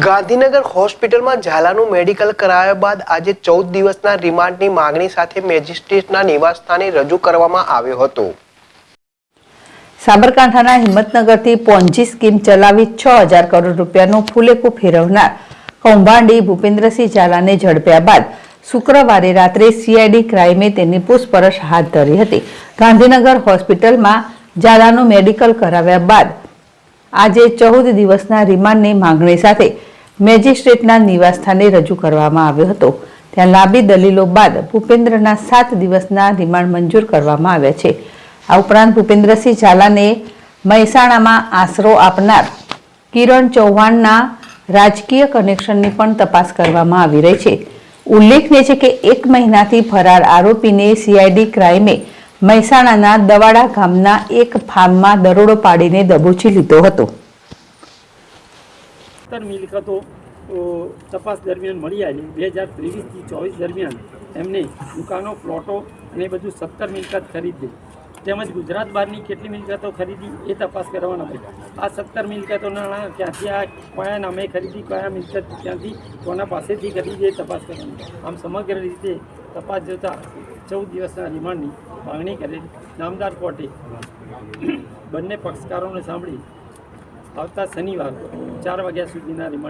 ગાંધીનગર હોસ્પિટલમાં ઝાલાનું મેડિકલ કરાવ્યા બાદ આજે 14 દિવસના રિમાન્ડની માંગણી સાથે મેજિસ્ટ્રેટના નિવાસસ્થાને રજૂ કરવામાં આવ્યો હતો। સાબરકાંઠાના હિંમતનગરથી પોન્જી સ્કીમ ચલાવી 6000 કરોડ રૂપિયાનું ફૂલેકું ફેરવનાર કૌભાંડી ભૂપેન્દ્રસિંહ ઝાલાને ઝડપ્યા બાદ શુક્રવારે રાત્રે સીઆઈડી ક્રાઇમે તેની પૂછપરછ હાથ ધરી હતી। ગાંધીનગર હોસ્પિટલમાં ઝાલાનું મેડિકલ કરાવ્યા બાદ આજે 14 દિવસના રિમાન્ડની માંગણી સાથે મેજિસ્ટ્રેટના નિવાસસ્થાને રજૂ કરવામાં આવ્યો હતો। ત્યાં લાંબી દલીલો બાદ ભૂપેન્દ્રના 7 દિવસના રિમાન્ડ મંજૂર કરવામાં આવ્યા છે। આ ઉપરાંત ભૂપેન્દ્રસિંહ ઝાલાને મહેસાણામાં આશરો આપનાર કિરણ ચૌહાણના રાજકીય કનેક્શનની પણ તપાસ કરવામાં આવી રહી છે। ઉલ્લેખનીય છે કે 1 મહિનાથી ફરાર આરોપીને સીઆઈડી ક્રાઇમે મહેસાણાના દવાડા ગામના એક ફાર્મમાં દરોડો પાડીને દબોચી લીધો હતો। મિલકતો તપાસ દરમિયાન મળી આવી 2023 થી 24 દરમિયાન એમને દુકાનો પ્લોટો અને બધું 17 મિલકત ખરીદી તેમજ ગુજરાત બહારની કેટલી મિલકતો ખરીદી એ તપાસ કરવાના છે। આ 17 મિલકતોના નાણાં ક્યાંથી આ કયા નામે ખરીદી કયા મિલકત ક્યાંથી કોના પાસેથી ખરીદી એ તપાસ કરવાની। આમ સમગ્ર રીતે તપાસ જોતા 14 દિવસના રિમાન્ડની માંગણી કરેલી નામદાર કોર્ટે બંને પક્ષકારોને સાંભળી આવતા શનિવાર 4 વાગ્યા સુધીના રિમાન્ડ